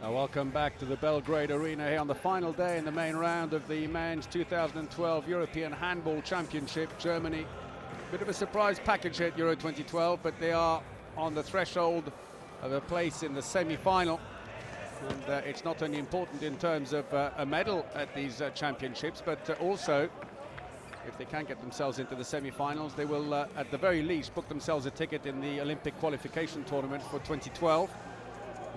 So welcome back to the Belgrade Arena here on the final day in the main round of the Men's 2012 European Handball Championship. Germany, bit of a surprise package here at Euro 2012, but they are on the threshold of a place in the semi-final. And it's not only important in terms of a medal at these championships, but also, if they can get themselves into the semi-finals, they will, at the very least, book themselves a ticket in the Olympic qualification tournament for 2012.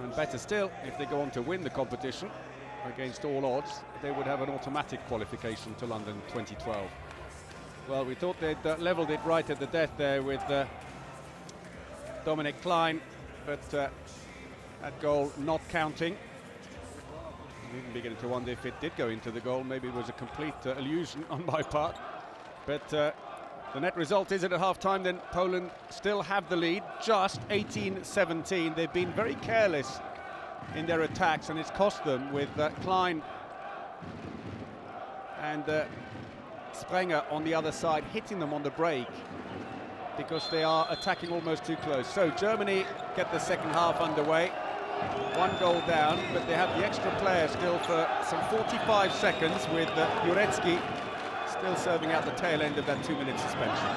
And better still, if they go on to win the competition, against all odds, they would have an automatic qualification to London 2012. Well, we thought they'd levelled it right at the death there with Dominic Klein, but that goal not counting. I'm even beginning to wonder if it did go into the goal. Maybe it was a complete illusion on my part. But the net result is that at half-time then Poland still have the lead, just 18-17. They've been very careless in their attacks, and it's cost them with Klein and Sprenger on the other side hitting them on the break because they are attacking almost too close. So Germany get the second half underway. One goal down, but they have the extra player still for some 45 seconds with Jurecki still serving out the tail end of that 2-minute suspension.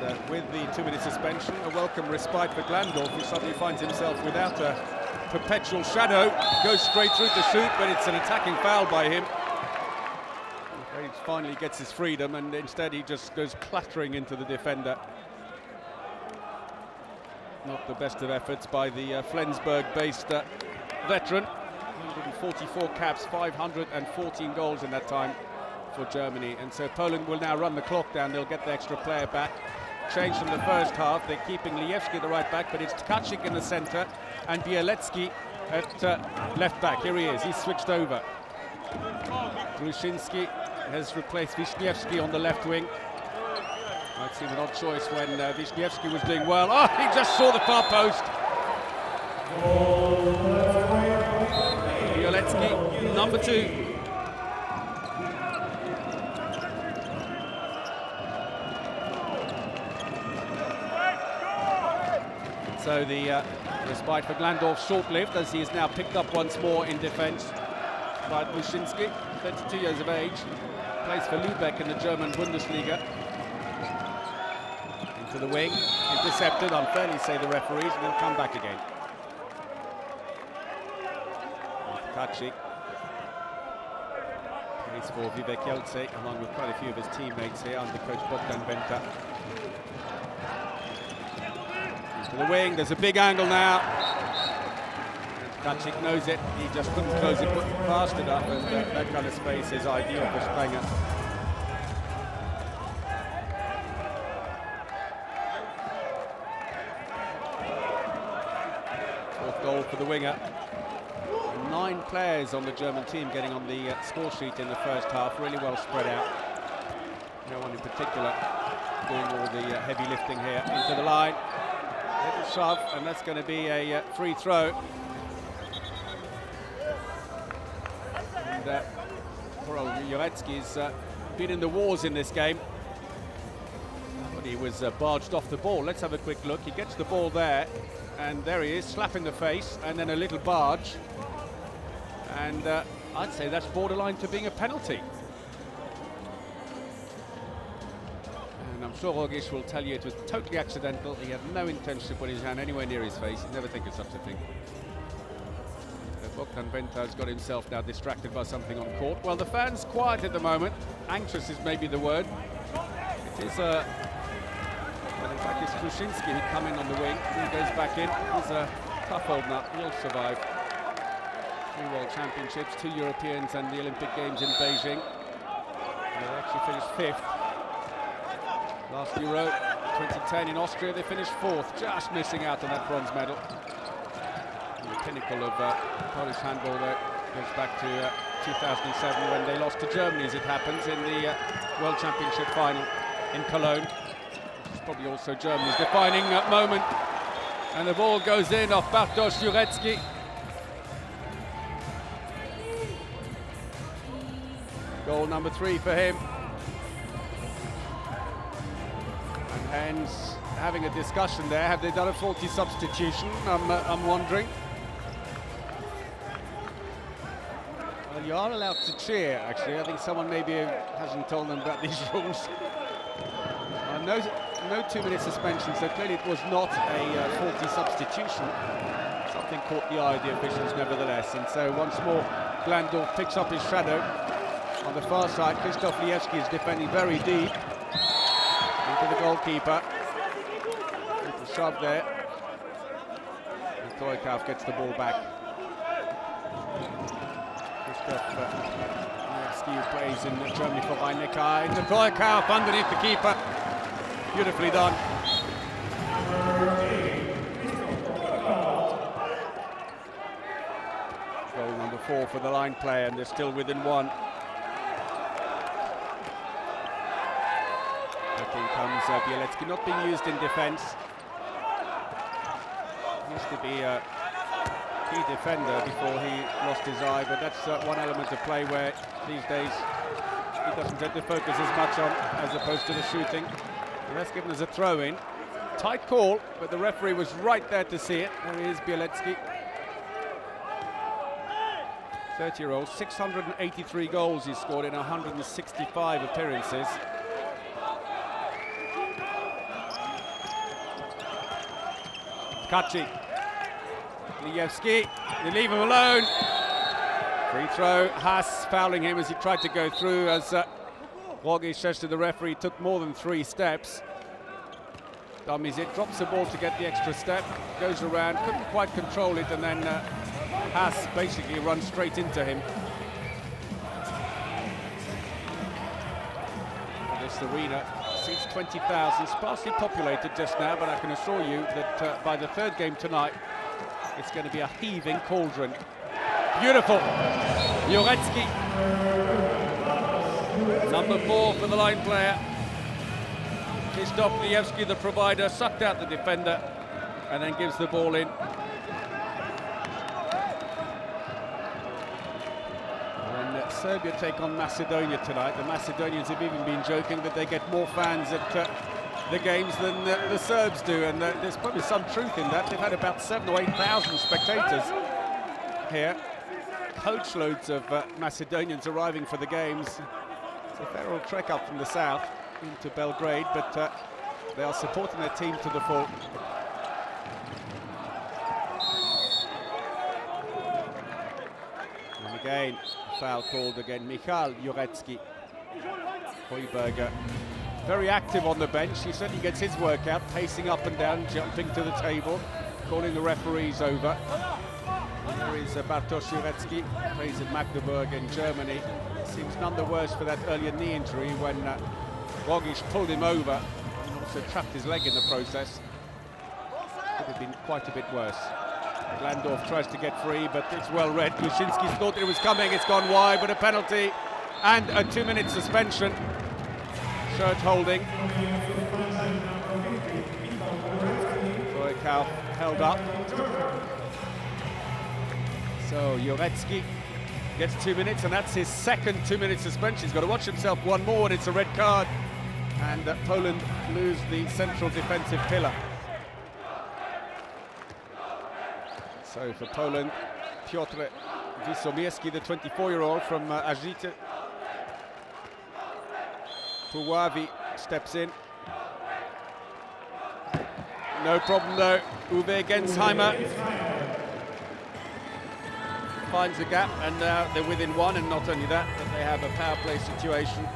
And with the 2-minute suspension, a welcome respite for Glandorf, who suddenly finds himself without a perpetual shadow. Goes straight through to shoot, but it's an attacking foul by him. He finally gets his freedom, and instead he just goes clattering into the defender. Not the best of efforts by the Flensburg-based veteran. 144 caps, 514 goals in that time for Germany. And so Poland will now run the clock down. They'll get the extra player back. Change from the first half. They're keeping Lievski the right back, but it's Tkachik in the centre and Bielecki at left back. Here he is. He's switched over. Grushinski has replaced Wisniewski on the left wing. Might seem an odd choice when Wisniewski was doing well. Oh, he just saw the far post. Bielecki, number 2. So the respite for Glandorf short-lived, as he is now picked up once more in defence by Grushinski, 32 years of age, plays for Lübeck in the German Bundesliga. Into the wing, intercepted, unfairly say the referees, and then come back again. Tkachik plays for Vivek Jelce, along with quite a few of his teammates here under coach Bogdan Venta. Into the wing, there's a big angle now. Tkachik knows it, he just couldn't close it fast enough, and that kind of space is ideal for Sprenger. Fourth goal for the winger. 9 players on the German team getting on the score sheet in the first half, really well spread out. No one in particular doing all the heavy lifting here. Into the line, little shove, and that's going to be a free throw. And Jurecki's been in the wars in this game. But he was barged off the ball. Let's have a quick look. He gets the ball there, and there he is, slap in the face, and then a little barge. And I'd say that's borderline to being a penalty. And I'm sure Rogic will tell you it was totally accidental. He had no intention to put his hand anywhere near his face. He'd never think of such a thing. Bogdan Venta has got himself now distracted by something on court. Well, the fans quiet at the moment. Anxious is maybe the word. It is but in fact it's Grushinski who'd come in on the wing. He goes back in. He's a tough old nut. He'll survive. 3 World Championships, 2 Europeans and the Olympic Games in Beijing. They actually finished 5th. Last Euro, 2010 in Austria, they finished 4th, just missing out on that bronze medal. And the pinnacle of Polish handball there goes back to 2007 when they lost to Germany, as it happens, in the World Championship final in Cologne. It's probably also Germany's defining moment. And the ball goes in off Bartosz Jurecki. Goal number 3 for him. And hence having a discussion there. Have they done a faulty substitution? I'm wondering. Well, you are allowed to cheer, actually. I think someone maybe hasn't told them about these rules. No 2-minute suspension, so clearly it was not a faulty substitution. Something caught the eye of the officials nevertheless, and so once more Glandorf picks up his shadow. On the far side, Krzysztof Liewski is defending very deep into the goalkeeper. Little shove there. And Stoichkov gets the ball back. Krzysztof Liewski, who plays in Germany for Rhein-Neckar. Stoichkov underneath the keeper. Beautifully done. Goal number 4 for the line player, and they're still within 1. Back in comes Bielecki, not being used in defence. Used to be a key defender before he lost his eye, but that's one element of play where these days he doesn't tend to focus as much on as opposed to the shooting. And that's given us a throw-in. Tight call, but the referee was right there to see it. There he is, Bielecki. 30-year-old, 683 goals he's scored in 165 appearances. Tkaczy. Liewski, they leave him alone. Free throw, Haas fouling him as he tried to go through, as Rogic says to the referee, took more than 3 steps. Dummies it, drops the ball to get the extra step, goes around, couldn't quite control it, and then Haas basically runs straight into him. This arena seats 20,000, sparsely populated just now, but I can assure you that by the 3rd game tonight, it's going to be a heaving cauldron. Beautiful. Jurecki. Number 4 for the line player. Krzysztof Liewski, the provider, sucked out the defender and then gives the ball in. And Serbia take on Macedonia tonight. The Macedonians have even been joking that they get more fans at the games than the Serbs do, and there's probably some truth in that. They've had about 7,000 or 8,000 spectators here. Coachloads of Macedonians arriving for the games. It's a fair old trek up from the south into Belgrade, but they are supporting their team to the full. And again, foul called again. Michal Jurecki. Heuberger, very active on the bench. He certainly gets his work out, pacing up and down, jumping to the table, calling the referees over. And there is Bartosz Jurecki, plays in Magdeburg in Germany. Seems none the worse for that earlier knee injury when Rogic pulled him over and also trapped his leg in the process. Could have been quite a bit worse. Glandorf tries to get free, but it's well read. Lushinsky thought it was coming, it's gone wide, but a penalty and a 2-minute suspension. Shirt holding. Stoichkov held up. So Jurecki gets 2 minutes, and that's his second 2-minute suspension. He's got to watch himself one more, and it's a red card. And Poland lose the central defensive pillar. So for Poland, Piotr Wisomierski, the 24-year-old from Ażyce. Puławy steps in. No problem though. Uwe Gensheimer finds the gap, and now they're within 1, and not only that, but they have a power play situation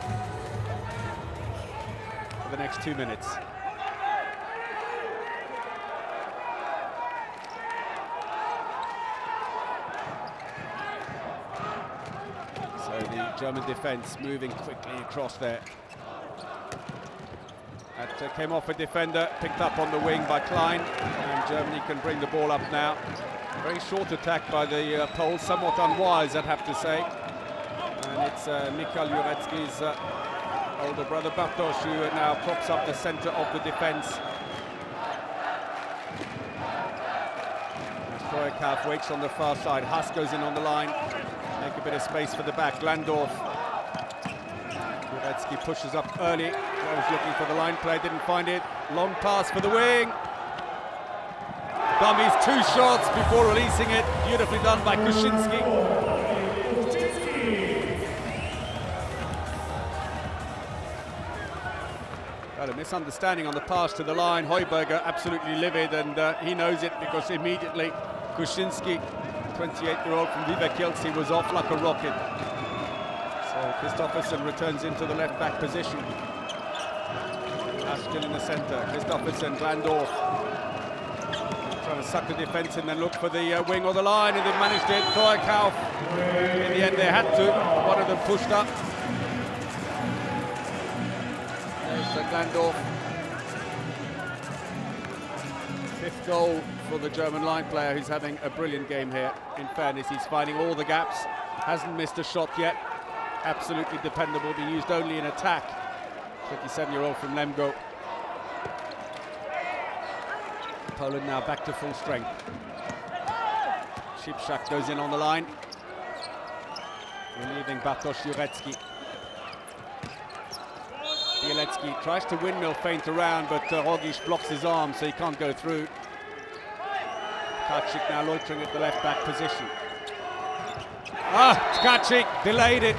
for the next 2 minutes. So the German defence moving quickly across there. That came off a defender, picked up on the wing by Klein, and Germany can bring the ball up now. Very short attack by the Poles, somewhat unwise, I'd have to say. And it's Michal Jurecki's older brother Bartosz who now props up the centre of the defence. Stoichkov waits on the far side. Haas goes in on the line, make a bit of space for the back. Glandorf. Jurecki pushes up early. I was looking for the line play, didn't find it. Long pass for the wing. Dummies 2 shots before releasing it. Beautifully done by Kuczynski. Well, a misunderstanding on the pass to the line. Heuberger absolutely livid, and he knows it because immediately Kuczynski, 28-year-old from Viva Kielce, was off like a rocket. So Christophersen returns into the left-back position. Still in the centre. Christophersen, Glandorf. Trying to suck the defence and then look for the wing or the line, and they've managed it. Thorkauf. In the end, they had to. One of them pushed up. There's Glandorf. 5th goal for the German line player, who's having a brilliant game here. In fairness, he's finding all the gaps. Hasn't missed a shot yet. Absolutely dependable. Be used only in attack. 27-year-old from Lemgo. Poland now back to full strength. Szybczak goes in on the line, relieving Bartosz Jurecki. Bielecki tries to windmill feint around, but Rogic blocks his arm, so he can't go through. Tkaczyk now loitering at the left-back position. Tkaczyk delayed it.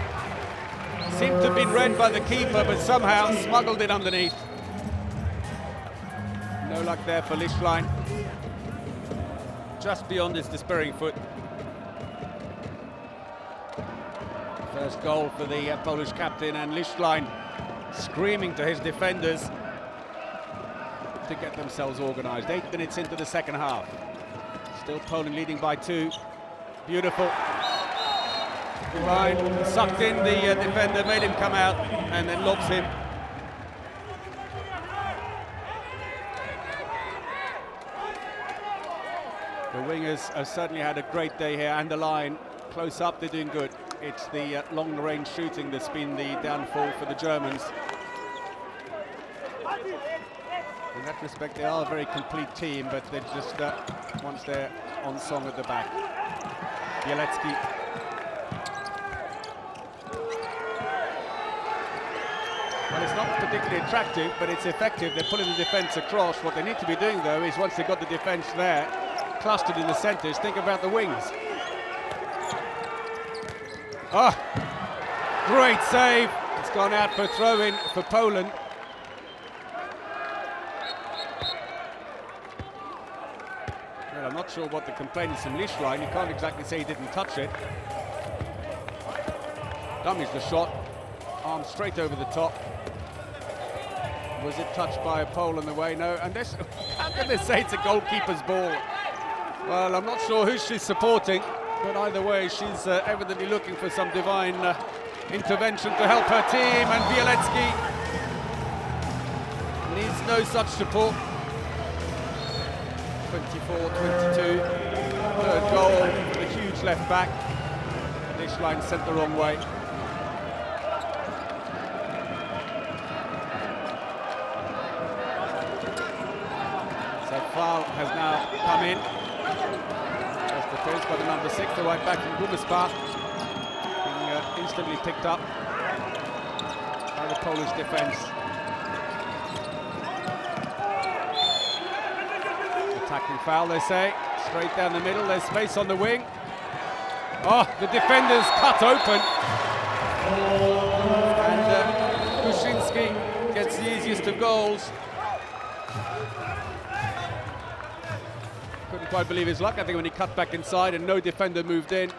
Seemed to have been read by the keeper, but somehow smuggled it underneath. No luck there for Lichtlein. Just beyond his despairing foot. First goal for the Polish captain, and Lichtlein screaming to his defenders to get themselves organised. 8 minutes into the second half. Still Poland leading by 2. Beautiful. Line sucked in the defender, made him come out, and then lobs him. The wingers have certainly had a great day here, and the line close up, they're doing good. It's the long-range shooting that's been the downfall for the Germans. In that respect, they are a very complete team, but they're just once they're on song at the back. Bielecki. Well, it's not particularly attractive, but it's effective. They're pulling the defence across. What they need to be doing, though, is once they've got the defence there, clustered in the centres, think about the wings. Great save. It's gone out for a throw-in for Poland. Well, I'm not sure what the complaint is from Lichtlein. You can't exactly say he didn't touch it. Dummies the shot. Arm straight over the top. Was it touched by a Pole on the way? No. And this, how can they say it's a goalkeeper's ball? Well, I'm not sure who she's supporting, but either way, she's evidently looking for some divine intervention to help her team, and Bielecki needs no such support. 24-22, third goal, the huge left back. Lichtlein sent the wrong way. So foul has now come in. That's defended by the number 6, the right back from Gummersbach, being instantly picked up by the Polish defence. Attacking foul, they say. Straight down the middle, there's space on the wing. Oh, the defenders cut open. And Kuczynski gets the easiest of goals. Couldn't quite believe his luck, I think, when he cut back inside and no defender moved in.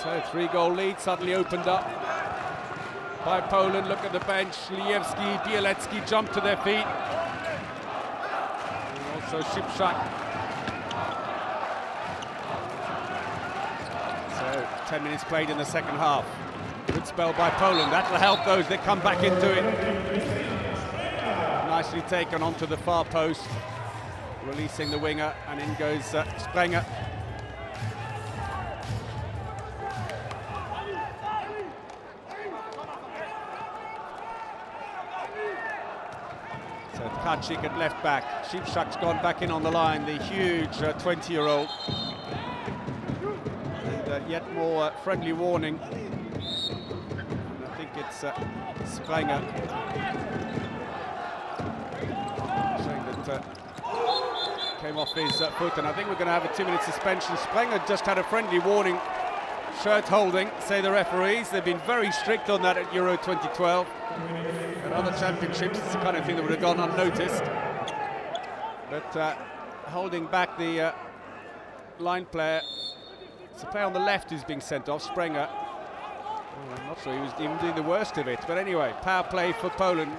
So 3-goal lead suddenly opened up by Poland. Look at the bench. Liewski, Bielecki jump to their feet. And also Szybczak. So 10 minutes played in the second half. Good spell by Poland. That'll help those that come back into it. Nicely taken onto the far post, releasing the winger, and in goes Sprenger. So Tkaczyk at left back. Szybczak's gone back in on the line, the huge 20-year-old. And yet more friendly warning. And I think it's Sprenger. Came off his foot, and I think we're going to have a 2-minute suspension. Sprenger just had a friendly warning. Shirt holding, say the referees. They've been very strict on that at Euro 2012. At other championships, it's the kind of thing that would have gone unnoticed. But holding back the line player. It's the player on the left who's being sent off, Sprenger. Oh, I'm not sure he was even doing the worst of it. But anyway, power play for Poland.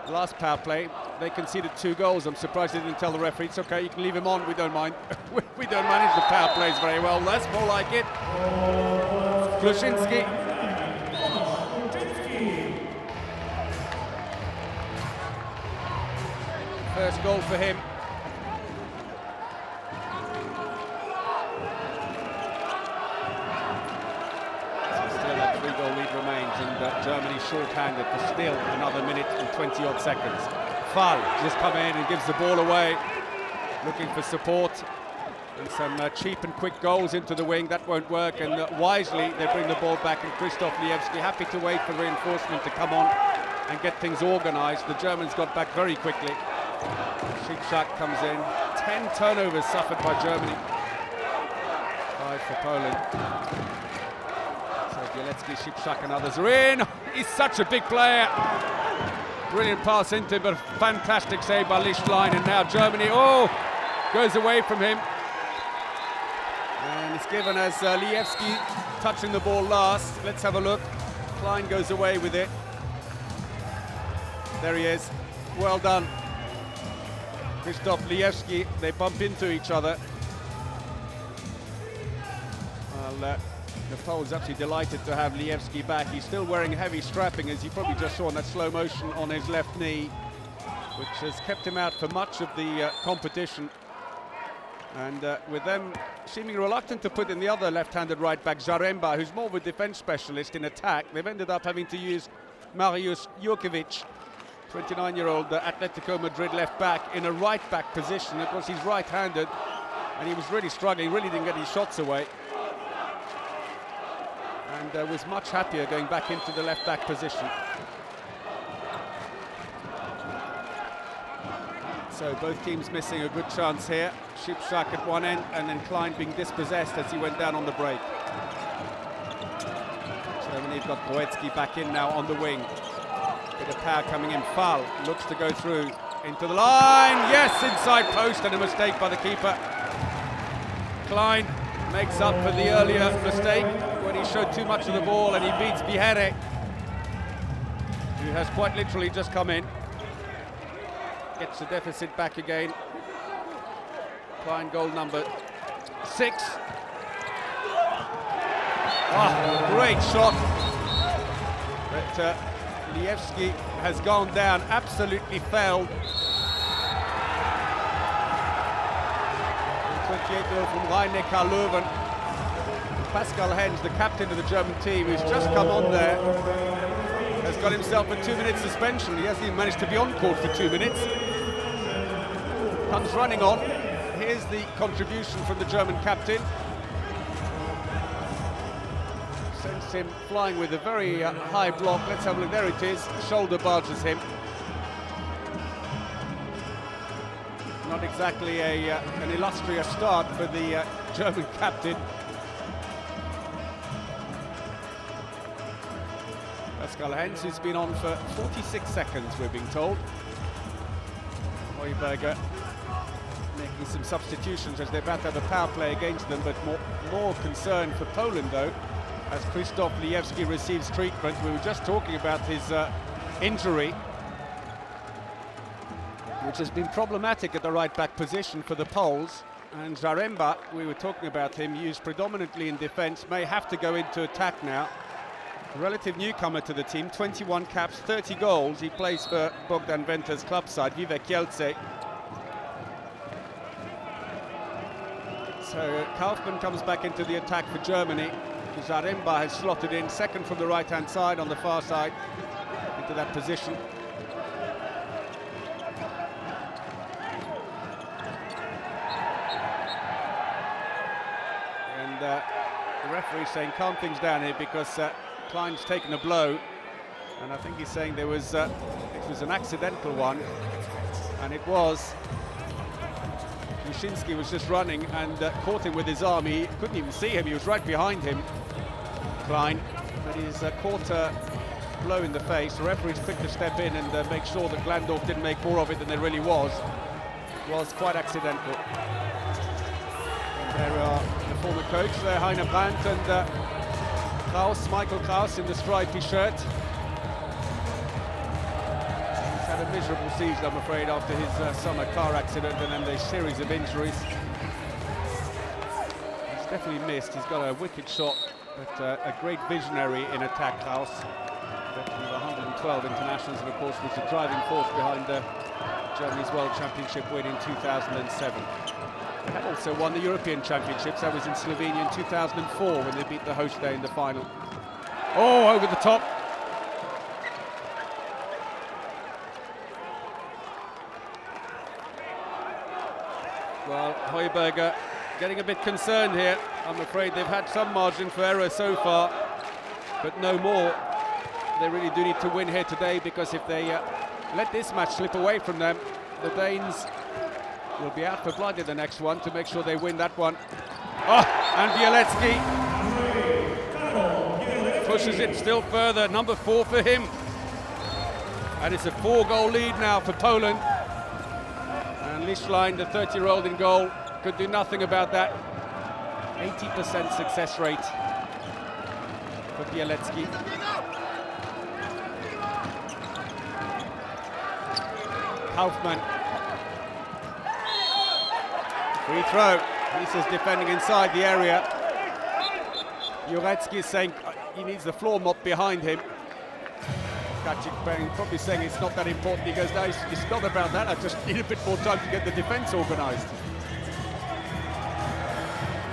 Last power play, they conceded 2 goals. I'm surprised they didn't tell the referee, it's okay, you can leave him on, we don't mind. We don't manage the power plays very well. That's more like it. Kluszynski. First goal for him. Still a 3-goal lead remains, and Germany short-handed for still another minute and 20-odd seconds. Fall just come in and gives the ball away, looking for support. And some cheap and quick goals into the wing, that won't work, and wisely they bring the ball back, and Krzysztof Liewski happy to wait for reinforcement to come on and get things organised. The Germans got back very quickly. Szybczak comes in. 10 turnovers suffered by Germany. 5 for Poland. So Bielecki, Szybczak and others are in. He's such a big player. Brilliant pass into him, but a fantastic save by Lichtlein, and now Germany, goes away from him. And it's given as Liewski touching the ball last. Let's have a look. Klein goes away with it. There he is. Well done. Krzysztof Liewski, they bump into each other. Well, the Poles absolutely delighted to have Liewski back. He's still wearing heavy strapping, as you probably just saw in that slow motion on his left knee, which has kept him out for much of the competition. And with them seeming reluctant to put in the other left-handed right-back, Zaremba, who's more of a defence specialist in attack, they've ended up having to use Mariusz Jurkiewicz, 29-year-old Atletico Madrid left-back, in a right-back position. Of course, he's right-handed, and he was really struggling, really didn't get his shots away. And was much happier going back into the left-back position. So both teams missing a good chance here. Szybczak at one end, and then Klein being dispossessed as he went down on the break. Germany have got Boecki back in now on the wing. Bit of power coming in. Fall looks to go through into the line. Yes, inside post, and a mistake by the keeper. Klein makes up for the earlier mistake when he showed too much of the ball, and he beats Bihere, who has quite literally just come in. Gets the deficit back again. Klein goal number 6. Great shot. But Liewski has gone down, absolutely felled. 28-year-old from Rhein-Neckar-Löwen. Pascal Hens, the captain of the German team, who's just come on there, has got himself a 2-minute suspension. He hasn't even managed to be on court for 2 minutes. Comes running on. Here's the contribution from the German captain. Sends him flying with a very high block. Let's have a look. There it is. Shoulder barges him. Not exactly an illustrious start for the German captain. Pascal Hens, who's been on for 46 seconds, we're being told. Heuberger making some substitutions as they're about to have a power play against them, but more concern for Poland, though, as Krzysztof Liewski receives treatment. We were just talking about his injury, which has been problematic at the right-back position for the Poles. And Zaremba, we were talking about him, used predominantly in defence, may have to go into attack now. A relative newcomer to the team, 21 caps, 30 goals. He plays for Bogdan Venter's club side, Vivek Kielce. So Kaufmann comes back into the attack for Germany. Zaremba has slotted in second from the right-hand side on the far side into that position. And the referee's saying calm things down here because Klein's taken a blow, and I think he's saying it was an accidental one, and it was. Kluszynski was just running and caught him with his arm. He couldn't even see him, he was right behind him. Klein, but he's caught a blow in the face. The referee's quick to step in and make sure that Glandorf didn't make more of it than there really was. It was quite accidental. And there are the former coach there, Heine Brandt, and Kraus, Michael Kraus in the stripy shirt. He's had a miserable season, I'm afraid, after his summer car accident and then a series of injuries. He's definitely missed. He's got a wicked shot, but a great visionary in attack, Kraus. Veteran of 112 internationals, and of course was the driving force behind Germany's World Championship win in 2007. They have also won the European Championships. That was in Slovenia in 2004 when they beat the host there in the final. Oh, over the top. Well, Heuberger getting a bit concerned here. I'm afraid they've had some margin for error so far, but no more. They really do need to win here today, because if they let this match slip away from them, the Danes will be out for blood in the next one to make sure they win that one. Oh, and Bielecki pushes it still further. Number 4 for him. And it's a 4-goal lead now for Poland. And Lischlein, the 30-year-old in goal, could do nothing about that. 80% success rate for Bielecki. Kaufmann. Free throw. Lisa's defending inside the area. Jurecki is saying he needs the floor mop behind him. Kacic probably saying it's not that important. He goes, no, it's not about that. I just need a bit more time to get the defence organised.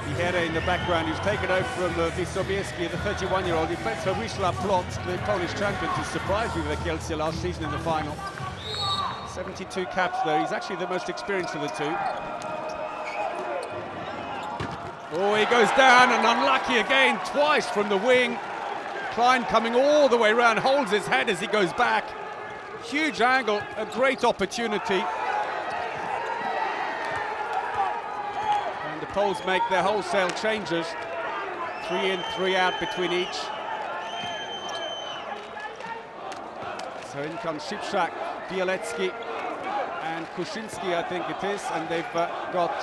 Mihera in the background, who's taken over from Wissowiecki, the 31-year-old. He plays for Wisła Plock, the Polish champions, who surprised me with Kielce last season in the final. 72 caps though. He's actually the most experienced of the two. Oh, he goes down, and unlucky again, twice from the wing. Klein coming all the way around, holds his head as he goes back. Huge angle, a great opportunity. And the Poles make their wholesale changes. 3 in, 3 out between each. So in comes Szybczak, Bielecki and Kuczynski, I think it is, and they've got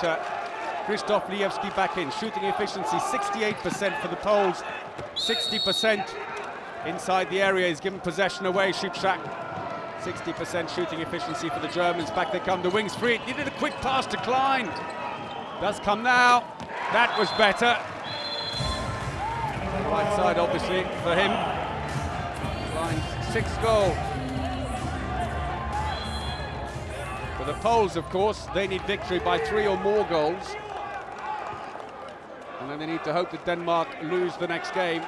Krzysztof Lijewski back in. Shooting efficiency 68% for the Poles, 60% inside the area. He's given possession away, Szybczak. 60% shooting efficiency for the Germans. Back they come, the wings free. He did a quick pass to Klein. Does come now. That was better. Right side, obviously, for him. Klein's 6th goal. For the Poles, of course, they need victory by 3 or more goals. And then they need to hope that Denmark lose the next game.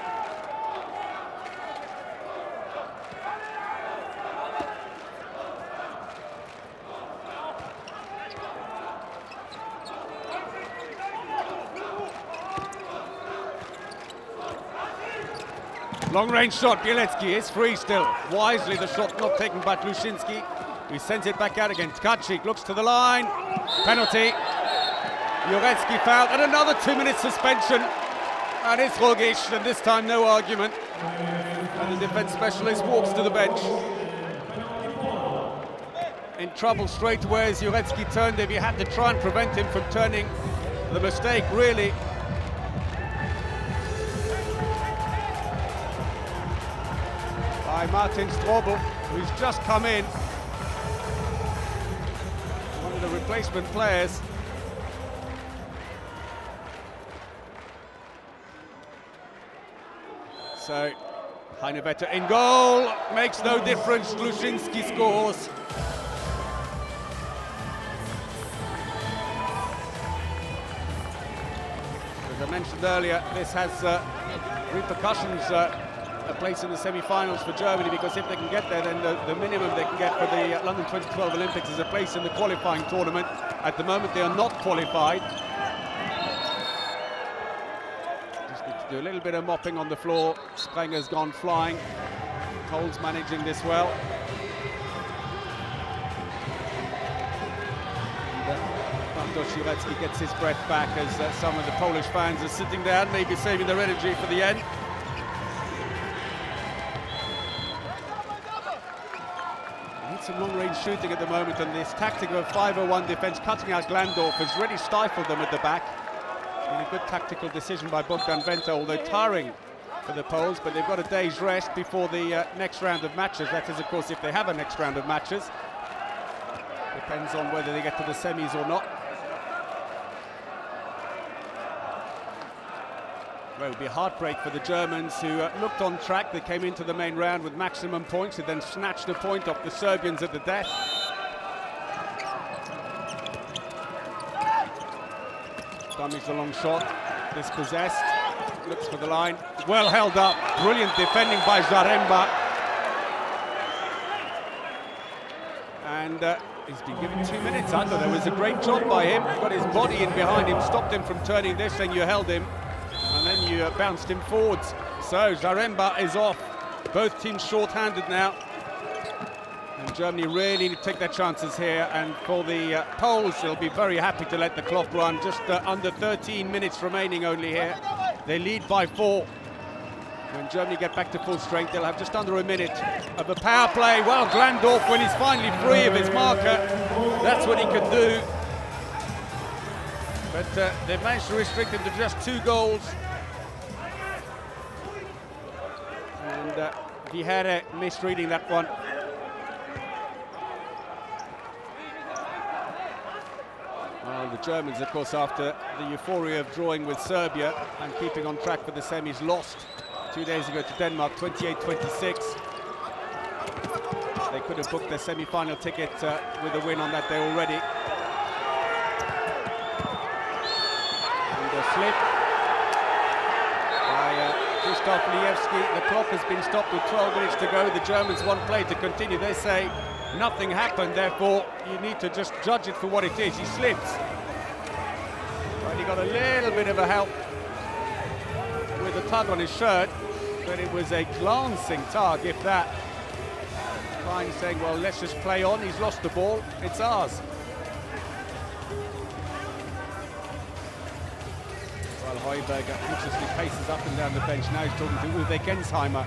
Long-range shot, Bielecki is free still. Wisely, the shot not taken by Kluczynski. He sends it back out again. Kacic looks to the line. Penalty. Jurecki fouled, and another 2-minute suspension. And it's Rogic, and this time no argument. And the defence specialist walks to the bench. In trouble straight away as Jurecki turned him. He had to try and prevent him from turning the mistake, really. By Martin Strobel, who's just come in. One of the replacement players. So, Heinevetter in goal, makes no difference, Kluczynski scores. As I mentioned earlier, this has repercussions, a place in the semi-finals for Germany, because if they can get there, then the minimum they can get for the London 2012 Olympics is a place in the qualifying tournament. At the moment, they are not qualified. Do a little bit of mopping on the floor. Sprenger's gone flying. Poles managing this well. Bartosz Jurecki gets his breath back as some of the Polish fans are sitting down, maybe saving their energy for the end. shooting at the moment, and this tactic of a 5-0-1 defence, cutting out Glandorf, has really stifled them at the back. It's been a good tactical decision by Bogdan Venta, although tiring for the Poles, but they've got a day's rest before the next round of matches. That is, of course, if they have a next round of matches. Depends on whether they get to the semis or not. Well, it would be a heartbreak for the Germans, who looked on track. They came into the main round with maximum points, and then snatched a point off the Serbians at the death. Dummies the long shot, dispossessed, looks for the line, well held up, brilliant defending by Zaremba. And he's been given 2 minutes. I thought that was a great job by him. Got his body in behind him, stopped him from turning this, and you held him. And then you bounced him forwards. So Zaremba is off. Both teams short-handed now. And Germany really need to take their chances here. And for the Poles, they'll be very happy to let the clock run. Just under 13 minutes remaining only here. They lead by 4. When Germany get back to full strength, they'll have just under a minute of a power play. Well, Glandorf, when he's finally free of his marker, that's what he can do. But they've managed to restrict him to just 2 goals. And Vihera misreading that one. Well, the Germans, of course, after the euphoria of drawing with Serbia and keeping on track for the semis, lost 2 days ago to Denmark, 28-26. They could have booked their semi-final ticket with a win on that day already. Slip by Krzysztof Liewski. The clock has been stopped with 12 minutes to go. The Germans want play to continue. They say nothing happened, therefore you need to just judge it for what it is. He slips. Well, he got a little bit of a help with a tug on his shirt, but it was a glancing tug, if that. Klein saying, well, let's just play on. He's lost the ball. It's ours. Heuberger anxiously paces up and down the bench. Now he's talking to Uwe Gensheimer,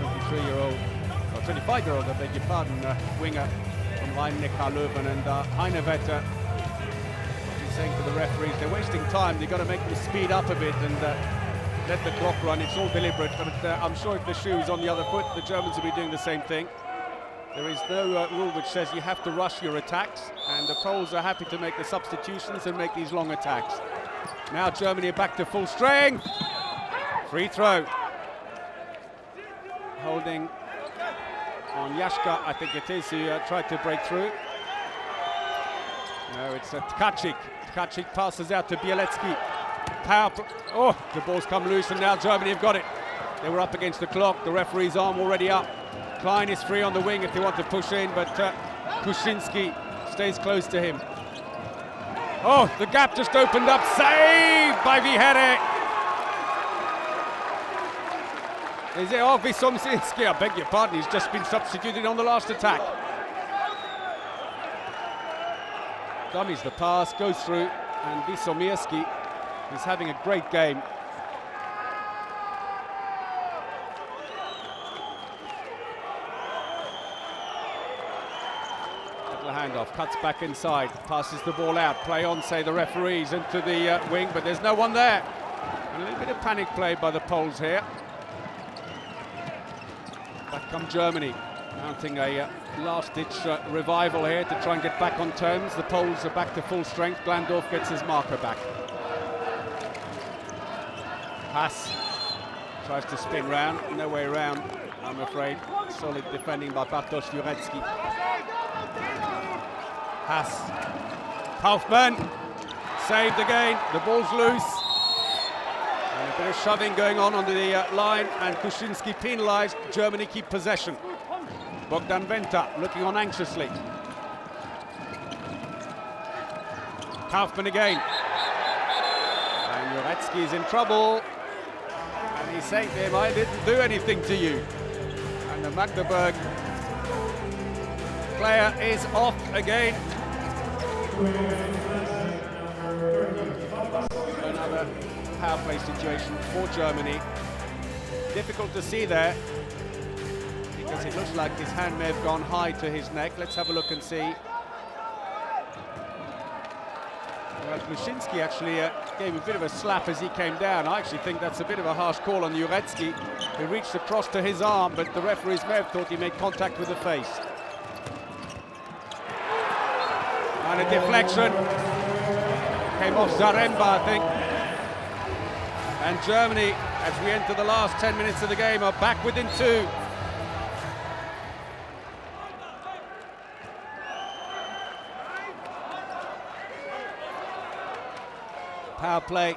23-year-old, or 25-year-old, I beg your pardon, winger from Rhein-Neckar-Löwen, and Heinevetter. He's saying to the referees, they're wasting time, they've got to make them speed up a bit and let the clock run. It's all deliberate, but I'm sure if the shoe is on the other foot, the Germans will be doing the same thing. There is no rule which says you have to rush your attacks, and the Poles are happy to make the substitutions and make these long attacks. Now Germany are back to full strength. Free throw. Holding on Yashka, I think it is, who tried to break through. No, it's Tkaczyk. Tkaczyk passes out to Bielecki. Oh, the ball's come loose, and now Germany have got it. They were up against the clock. The referee's arm already up. Klein is free on the wing if they want to push in, but Kuczynski stays close to him. Oh, the gap just opened up. Saved by Vihera. Is it Wisomski? I beg your pardon, he's just been substituted on the last attack. Dummies the pass, goes through, and Wisomski is having a great game. Handoff, cuts back inside, passes the ball out, play on, say the referees, into the wing, but there's no one there. And a little bit of panic play by the Poles here. Back come Germany, mounting a last-ditch revival here to try and get back on terms. The Poles are back to full strength. Glandorf gets his marker back. Pass, tries to spin round, no way around, I'm afraid. Solid defending by Bartosz Jurecki. Haas, Kaufmann, saved again, the ball's loose. And a bit of shoving going on under the line, and Kuczynski penalised. Germany keep possession. Bogdan Venta looking on anxiously. Kaufmann again. And Jurecki is in trouble. And he's saying to him, I didn't do anything to you. And the Magdeburg player is off again. Another power play situation for Germany. Difficult to see there. because it looks like his hand may have gone high to his neck. Let's have a look and see. Well, Klusinski actually gave a bit of a slap as he came down. I actually think that's a bit of a harsh call on Jurecki. He reached across to his arm, but the referees may have thought he made contact with the face. And a deflection. Came off Zaremba, I think. And Germany, as we enter the last 10 minutes of the game, are back within 2. Power play,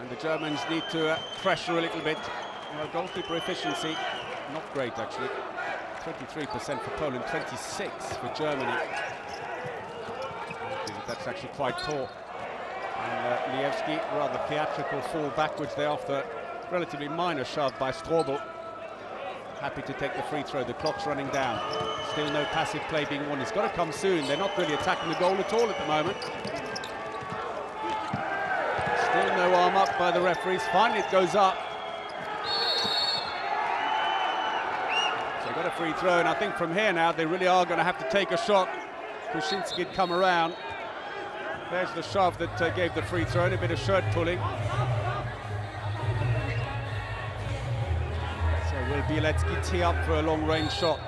and the Germans need to pressure a little bit. Well, goalkeeper efficiency, not great actually. 23% for Poland, 26 for Germany. That's actually quite poor. And Lievski, rather theatrical fall backwards there after a relatively minor shove by Strobel. Happy to take the free throw, the clock's running down. Still no passive play being won. It's got to come soon. They're not really attacking the goal at all at the moment. Still no arm up by the referees. Finally it goes up. So they got a free throw, and I think from here now they really are going to have to take a shot. Klusinski had come around. There's the shove that gave the free throw, and a bit of shirt pulling. So will Bielecki tee up for a long-range shot?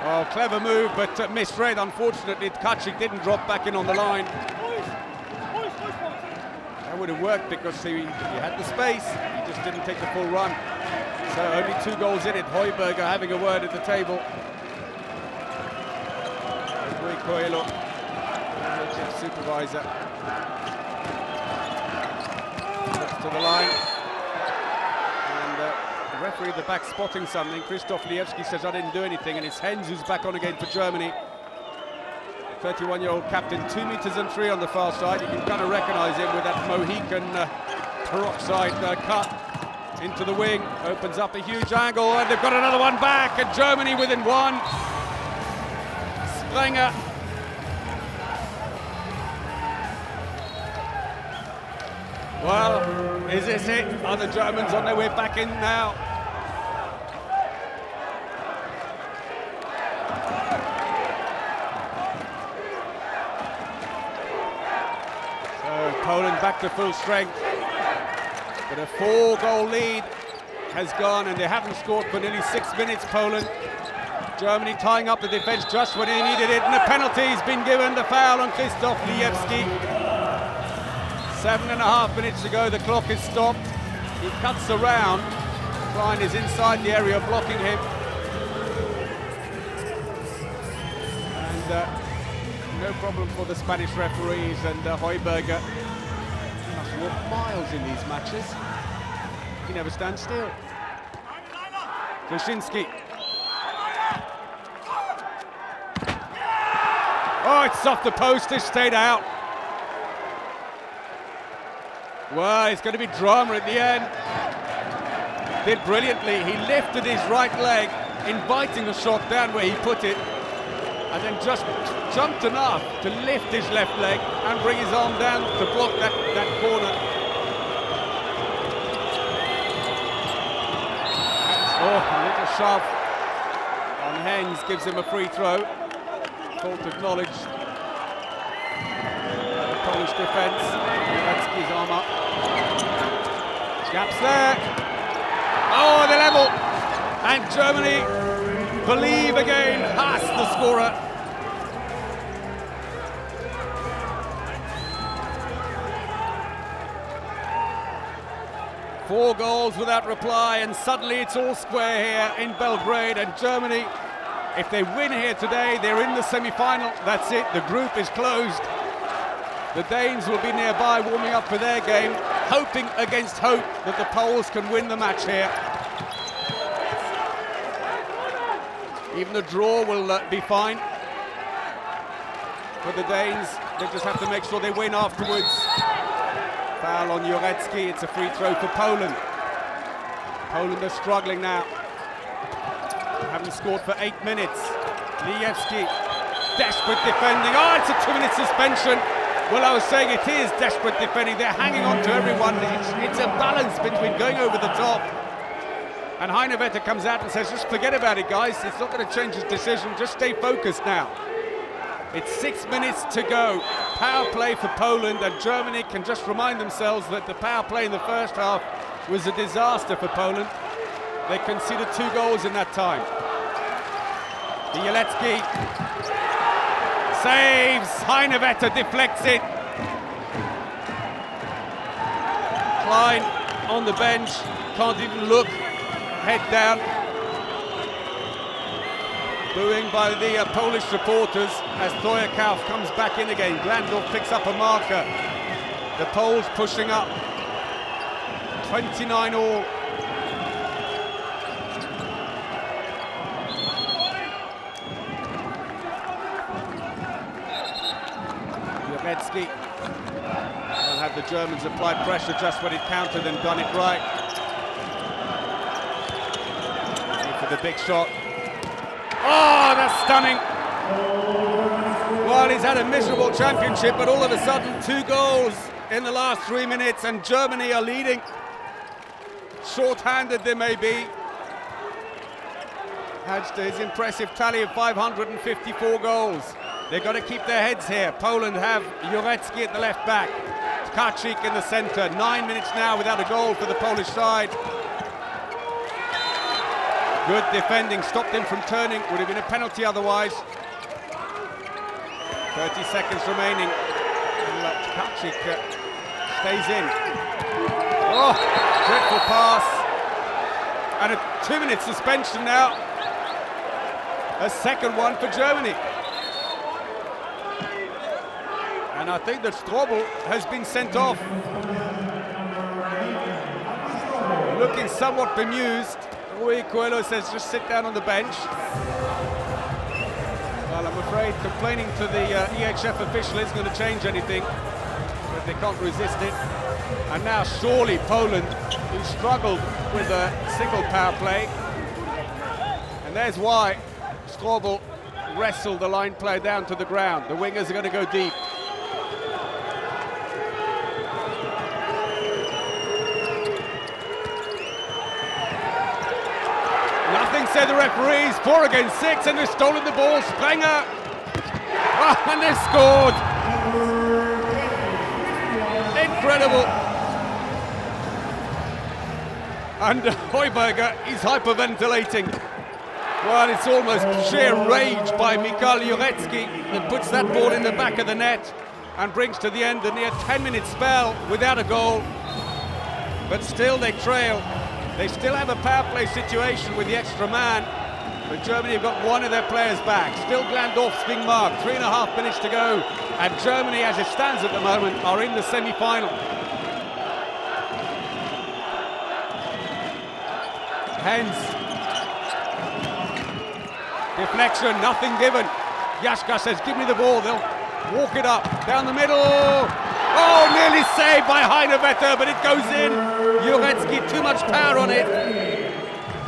Oh, clever move, but misread. Unfortunately, Tkaczyk didn't drop back in on the line. That would have worked because he had the space. He just didn't take the full run. So only 2 goals in it. Heuberger having a word at the table. Coelho, chief supervisor, looks to the line, and the referee at the back spotting something. Krzysztof Lievski says, I didn't do anything, and it's Hens who's back on again for Germany. 31-year-old captain, 2 meters and 3 on the far side. You can kind of recognize him with that Mohican peroxide cut into the wing. Opens up a huge angle, and they've got another one back, and Germany within 1. Sprenger. Well, is this it? Are the Germans on their way back in now? So Poland back to full strength. But a 4-goal lead has gone, and they haven't scored for nearly 6 minutes, Poland. Germany tying up the defense just when they needed it, and the penalty's been given, the foul on Krzysztof Lievski. 7.5 minutes to go, the clock is stopped. He cuts around. Klein is inside the area blocking him. And no problem for the Spanish referees, and Heuberger must walk miles in these matches. He never stands still. Klusinski. Oh, it's off the post, it stayed out. Well, it's going to be drama at the end. Did brilliantly. He lifted his right leg, inviting the shot down where he put it, and then just jumped enough to lift his left leg and bring his arm down to block that corner. Oh, a little shove on Hens gives him a free throw. Fault acknowledged. The Polish defence. Lievski's arm up. Gaps there. Oh, the level. And Germany believe again. Haas, the scorer. Four goals without reply, and suddenly it's all square here in Belgrade, and Germany, if they win here today, they're in the semi-final. That's it, the group is closed. The Danes will be nearby warming up for their game, hoping against hope that the Poles can win the match here. Even a draw will be fine. For the Danes, they just have to make sure they win afterwards. Foul on Jurecki, it's a free throw for Poland. Poland are struggling now. Haven't scored for 8 minutes. Lievski, desperate defending. Oh, it's a 2-minute suspension. Well, I was saying it is desperate defending. They're hanging on to everyone. It's a balance between going over the top And Heinevetter comes out and says, just forget about it, guys. It's not going to change his decision. Just stay focused now. It's 6 minutes to go. Power play for Poland, and Germany can just remind themselves that the power play in the first half was a disaster for Poland. They conceded 2 goals in that time. Bielecki saves. Heinevetter deflects it. Klein on the bench, can't even look, head down. Booing by the Polish supporters as Stojakov comes back in again. Glandorf picks up a marker. The Poles pushing up. 29 all. Jurecki. And had the Germans applied pressure just when it countered and done it right. For the big shot. Oh, that's stunning. Well, he's had a miserable championship, but all of a sudden 2 goals in the last 3 minutes, and Germany are leading. Short-handed they may be. Adds to his impressive tally of 554 goals. They've got to keep their heads here. Poland have Jurecki at the left back, Tkaczyk in the centre. 9 minutes now without a goal for the Polish side. Good defending, stopped him from turning, would have been a penalty otherwise. 30 seconds remaining. Tkaczyk stays in. Oh, dreadful pass. And a 2-minute suspension now. A second one for Germany. And I think that Strobel has been sent off. Looking somewhat bemused. Rui Coelho says just sit down on the bench. Well, I'm afraid complaining to the EHF official isn't going to change anything, but they can't resist it. And now surely Poland, who struggled with a single power play, and there's why Strobel wrestled the line player down to the ground. The wingers are going to go deep. Say the referees, 4 against 6, and they've stolen the ball. Sprenger, and they've scored. Incredible. And Heuberger is hyperventilating. Well, it's almost sheer rage by Mikhail Jurecki that puts that ball in the back of the net and brings to the end a near 10-minute spell without a goal. But still they trail. They still have a power play situation with the extra man, but Germany have got one of their players back. Still Glandorf's being marked, 3.5 minutes to go, and Germany, as it stands at the moment, are in the semi-final. Hens. Deflection, nothing given. Yashka says, give me the ball, they'll walk it up, down the middle. Oh, nearly saved by Heinevetter, but it goes in. Jurecki, too much power on it.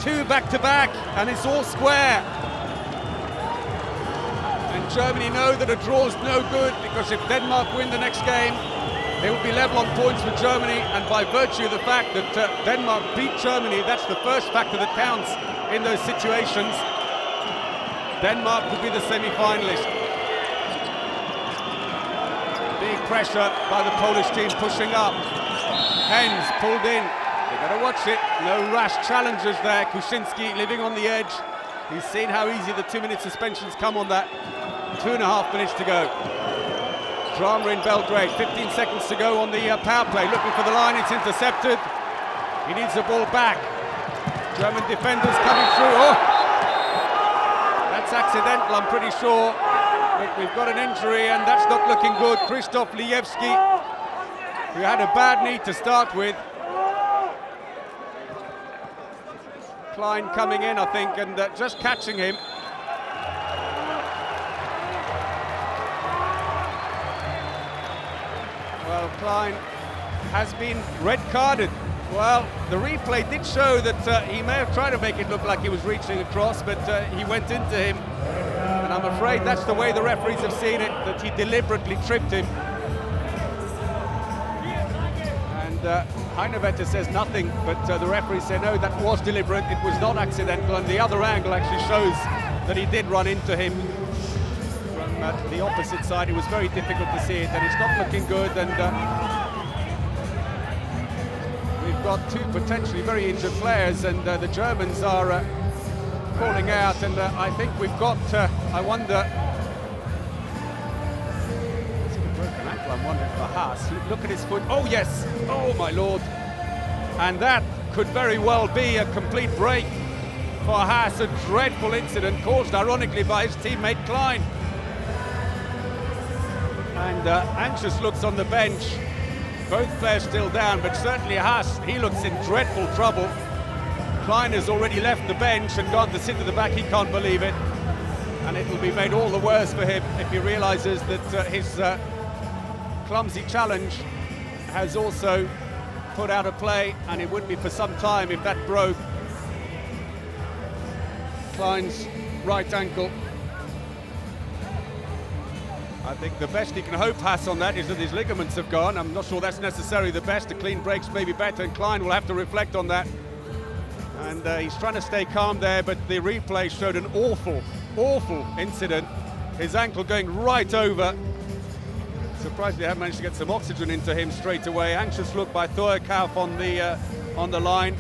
2 back-to-back, and it's all square. And Germany know that a draw's no good, because if Denmark win the next game, they will be level on points with Germany, and by virtue of the fact that Denmark beat Germany, that's the first factor that counts in those situations. Denmark will be the semi-finalist. Big pressure by the Polish team pushing up. Hens pulled in. They've got to watch it. No rash challenges there. Kuczynski living on the edge. He's seen how easy the 2-minute suspensions come on that. 2.5 minutes to go. Drama in Belgrade. 15 seconds to go on the power play. Looking for the line. It's intercepted. He needs the ball back. German defenders coming through. Oh! That's accidental, I'm pretty sure. But we've got an injury, and that's not looking good. Krzysztof Lijewski, who had a bad knee to start with. Klein coming in, I think, and just catching him. Well, Klein has been red carded. Well, the replay did show that he may have tried to make it look like he was reaching across, but he went into him. And I'm afraid that's the way the referees have seen it, that he deliberately tripped him. And And Heinevetter says nothing, but the referee said no, that was deliberate, it was not accidental, and the other angle actually shows that he did run into him from the opposite side. It was very difficult to see it, and it's not looking good, and we've got two potentially very injured players, and the Germans are calling out, and I think we've got, I wonder, I'm wondering for Haas. Look at his foot. Oh yes! Oh my lord! And that could very well be a complete break for Haas. A dreadful incident caused, ironically, by his teammate Klein. And anxious looks on the bench. Both players still down, but certainly Haas, he looks in dreadful trouble. Klein has already left the bench and gone to sit at the back. He can't believe it, and it will be made all the worse for him if he realises that his clumsy challenge has also put out of play, and it would be for some time if that broke. Klein's right ankle. I think the best he can hope, Haas, on that is that his ligaments have gone. I'm not sure that's necessarily the best. A clean breaks may be better, and Klein will have to reflect on that. And he's trying to stay calm there, but the replay showed an awful, awful incident. His ankle going right over. Surprised they haven't managed to get some oxygen into him straight away. Anxious look by Theuerkauf on the line.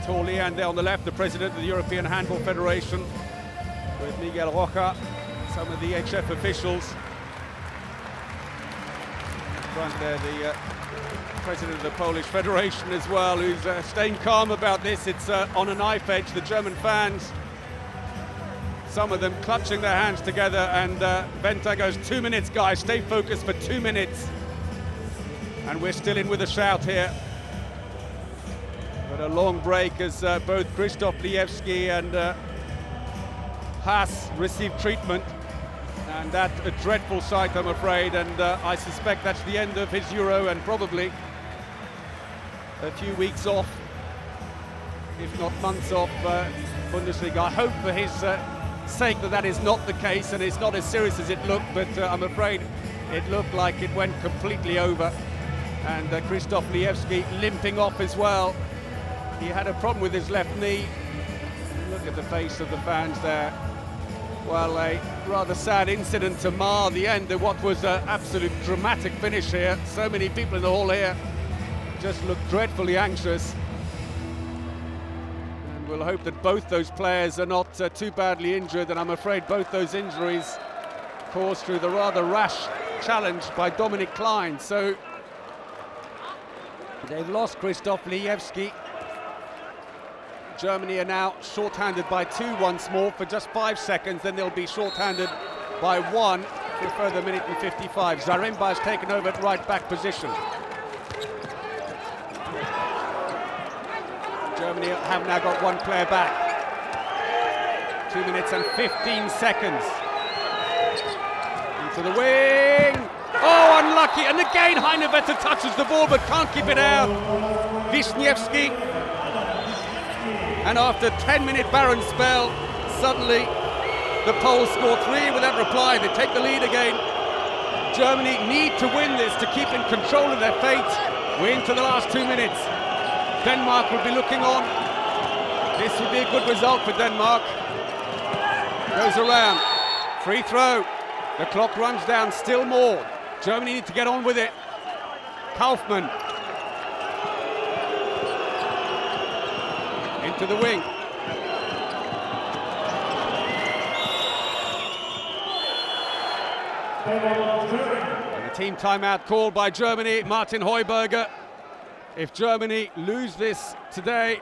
Torli, and there on the left, the president of the European Handball Federation, with Miguel Rocha, some of the EHF officials. Front there, the president of the Polish Federation as well, who's staying calm about this. It's on a knife edge. The German fans, some of them clutching their hands together, and Benta goes, 2 minutes, guys, stay focused for 2 minutes. And we're still in with a shout here. But a long break as both Krzysztof Lijewski and Haas receive treatment. And that a dreadful sight, I'm afraid, and I suspect that's the end of his Euro, and probably a few weeks off, if not months off, Bundesliga. I hope for his sake that is not the case, and it's not as serious as it looked, but I'm afraid it looked like it went completely over. And Krzysztof Lijewski limping off as well. He had a problem with his left knee. Look at the face of the fans there. Well, a rather sad incident to mar the end of what was an absolute dramatic finish here. So many people in the hall here just look dreadfully anxious. And we'll hope that both those players are not too badly injured, and I'm afraid both those injuries caused through the rather rash challenge by Dominic Klein. So they've lost Krzysztof Lijewski. Germany are now short-handed by 2 once more for just 5 seconds, then they'll be short-handed by 1 for a further minute and 55. Zaremba has taken over at right-back position. Germany have now got 1 player back. 2 minutes and 15 seconds. Into the wing. Oh, unlucky, and again Heinevetter touches the ball but can't keep it out. Wisniewski. And after a 10-minute barren spell, suddenly the Poles score 3 without reply. They take the lead again. Germany need to win this to keep in control of their fate. We're into the last 2 minutes. Denmark will be looking on. This would be a good result for Denmark. Goes around. Free throw. The clock runs down still more. Germany need to get on with it. Kaufmann. Into the wing. And a team timeout called by Germany, Martin Heuberger. If Germany lose this today,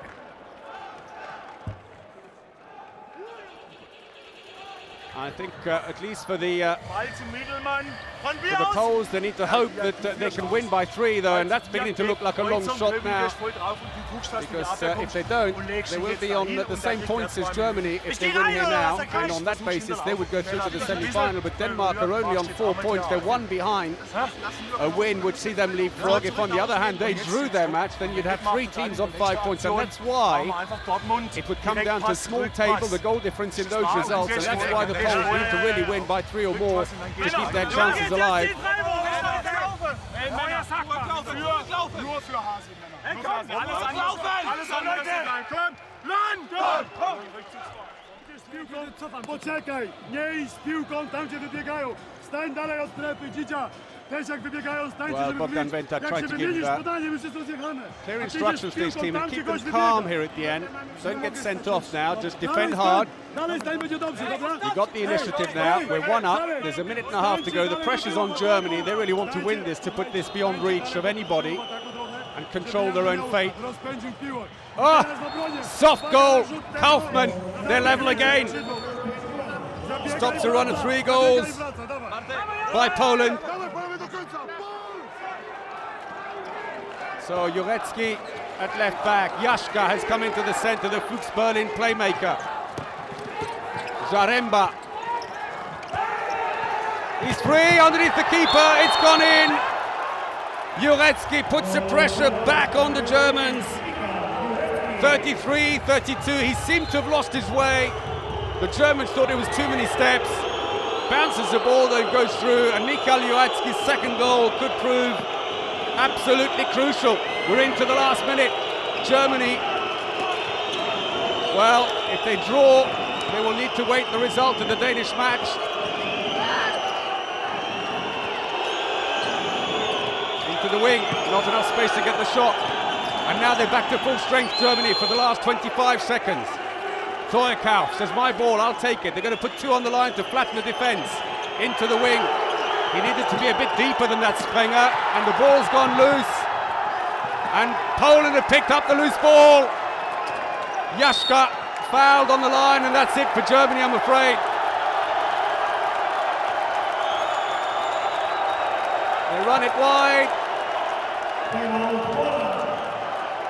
I think at least for the Poles, they need to hope that they can win by 3, though, and that's beginning to look like a long shot now. Because if they don't, they will be on the same points as Germany if they win here now, and on that basis they would go through to the semi-final. But Denmark are only on 4 points; they're 1 behind. A win would see them leapfrog. If on the other hand they drew their match, then you'd have 3 teams on 5 points, and that's why it would come down to a small table, the goal difference in those results, and that's why the Poles need to really win by 3 or more to keep their chances alive. Ey, Männer, sag mal, nur für Hasi, Männer. Ey, komm, alles andere sein. Komm, Land! Komm! Poczekaj, nie idź z piłką tam, gdzie wybiegają. Stań dalej od strefy, dzidzia. Też jak wybiegają, stańcie, Well, żeby Bogdan wyjść. Wenta Jak tried się to give wymienisz podanie, już jest rozjechane. clear A ty instructions idziesz to his z piłką team and tam, keep gdzie them gość calm wybiega. here at the end. Don't get sent off now, just Dalej defend stań, hard. dalej stań, będzie dobrze, dobra? We got the initiative now, we're 1 up, there's a minute and a half to go, the pressure's on Germany, they really want to win this to put this beyond reach of anybody and control their own fate. Rozpędził piłę. Oh, soft goal, Kaufmann, they're level again. Stops a run of 3 goals by Poland. So Jurecki at left back, Jaszka has come into the centre, the Fuchs Berlin playmaker. Zaremba. He's free underneath the keeper, it's gone in. Jurecki puts the pressure back on the Germans. 33-32, he seemed to have lost his way. The Germans thought it was too many steps. Bounces the ball, then goes through, and Michal Jurecki's second goal could prove absolutely crucial. We're into the last minute. Germany, well, if they draw, they will need to wait the result of the Danish match. Into the wing, not enough space to get the shot. And now they're back to full strength, Germany, for the last 25 seconds. Teuerkauf says, my ball, I'll take it. They're going to put 2 on the line to flatten the defence. Into the wing. He needed to be a bit deeper than that, Sprenger, and the ball's gone loose. And Poland have picked up the loose ball. Jaszka fouled on the line, and that's it for Germany, I'm afraid. They run it wide.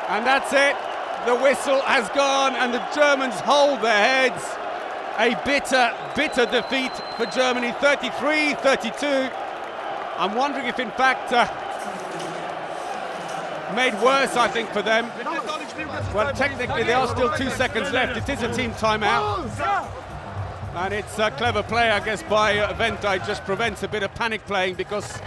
And that's it. The whistle has gone and the Germans hold their heads. A bitter, bitter defeat for Germany, 33-32. I'm wondering if in fact made worse, I think, for them. Well, technically there are still 2 seconds left. It is a team timeout. And it's a clever play, I guess, by Venta. It just prevents a bit of panic playing because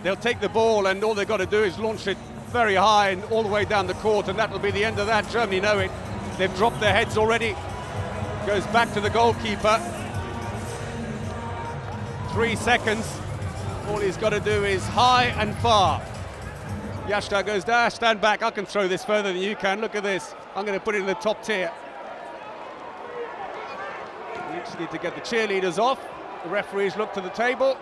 they'll take the ball and all they've got to do is launch it very high and all the way down the court, and that'll be the end of that. Germany know it. They've dropped their heads already. Goes back to the goalkeeper. 3 seconds. All he's got to do is high and far. Jaszka goes, stand back. I can throw this further than you can. Look at this. I'm going to put it in the top tier. We just need to get the cheerleaders off. The referees look to the table.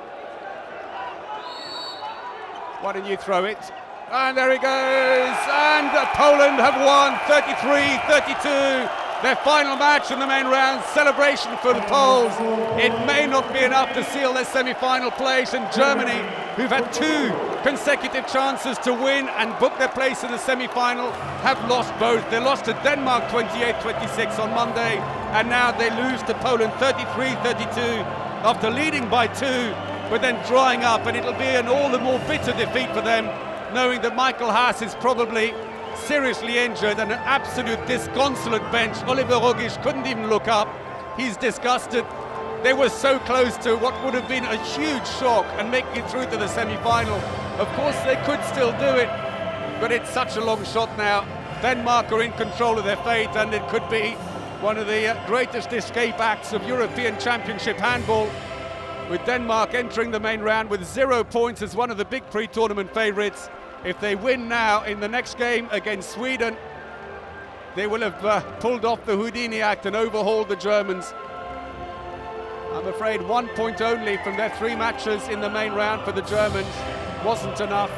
Why don't you throw it? And there he goes, and Poland have won 33-32. Their final match in the main round, celebration for the Poles. It may not be enough to seal their semi-final place, and Germany, who've had 2 consecutive chances to win and book their place in the semi-final, have lost both. They lost to Denmark 28-26 on Monday, and now they lose to Poland 33-32 after leading by 2, but then drawing up, and it'll be an all the more bitter defeat for them, knowing that Michael Haas is probably seriously injured and an absolute disconsolate bench. Oliver Rogic couldn't even look up. He's disgusted. They were so close to what would have been a huge shock and making it through to the semi-final. Of course, they could still do it, but it's such a long shot now. Denmark are in control of their fate, and it could be one of the greatest escape acts of European Championship handball, with Denmark entering the main round with 0 points as one of the big pre-tournament favourites. If they win now in the next game against Sweden, they will have pulled off the Houdini act and overhauled the Germans. I'm afraid 1 point only from their 3 matches in the main round for the Germans wasn't enough.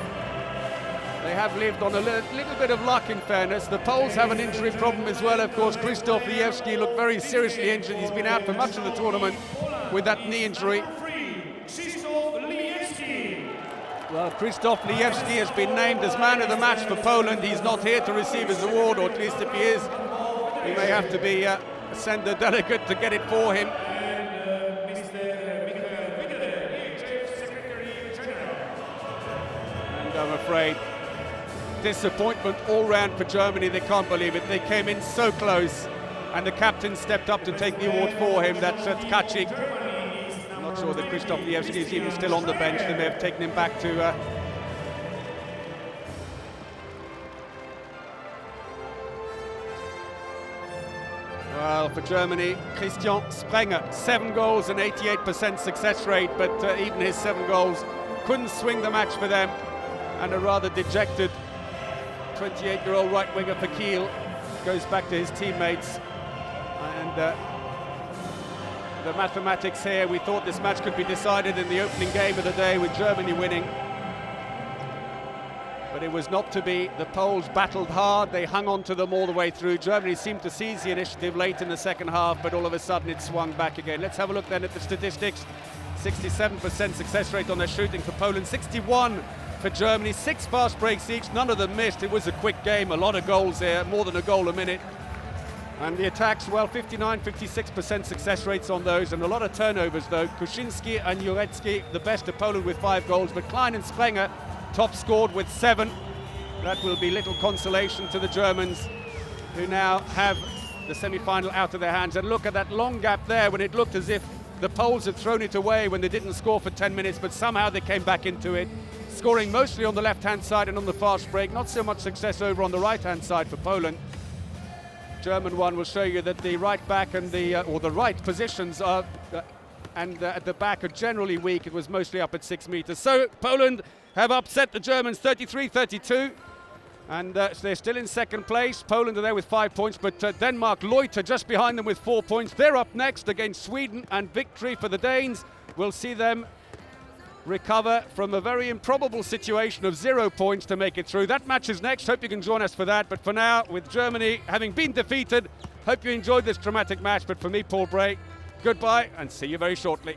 They have lived on a little bit of luck, in fairness. The Poles have an injury problem as well, of course. Krzysztof Liewski looked very seriously injured. He's been out for much of the tournament with that knee injury. Well, Krzysztof Liewski has been named as man of the match for Poland. He's not here to receive his award, or at least if he is, he may have to be send a delegate to get it for him. And I'm afraid disappointment all round for Germany. They can't believe it. They came in so close, and the captain stepped up to take the award for him. That's Tkaczyk. Not sure that Krzysztof Liewski is even still on the bench. They may have taken him back to Well, for Germany, Christian Sprenger, 7 goals and 88% success rate, but even his 7 goals couldn't swing the match for them. And a rather dejected 28-year-old right winger for Kiel goes back to his teammates. And the mathematics here, we thought this match could be decided in the opening game of the day with Germany winning. But it was not to be. The Poles battled hard, they hung on to them all the way through. Germany seemed to seize the initiative late in the second half, but all of a sudden it swung back again. Let's have a look then at the statistics. 67% success rate on their shooting for Poland, 61 for Germany, 6 fast breaks each, none of them missed. It was a quick game, a lot of goals here, more than a goal a minute. And the attacks, well, 59-56% success rates on those, and a lot of turnovers though. Kuczynski and Jurecki, the best of Poland with 5 goals, but Klein and Sprenger top scored with 7. That will be little consolation to the Germans, who now have the semi-final out of their hands. And look at that long gap there, when it looked as if the Poles had thrown it away when they didn't score for 10 minutes, but somehow they came back into it, scoring mostly on the left-hand side and on the fast break. Not so much success over on the right-hand side for Poland. German one will show you that the right back and the right positions are at the back are generally weak. It was mostly up at 6 meters. So Poland have upset the Germans 33-32, and they're still in second place. Poland are there with 5 points, but Denmark loiter just behind them with 4 points. They're up next against Sweden, and victory for the Danes will see them recover from a very improbable situation of 0 points to make it through. That match is next. Hope you can join us for that. But for now, with Germany having been defeated, hope you enjoyed this dramatic match. But for me, Paul Bray, goodbye and see you very shortly.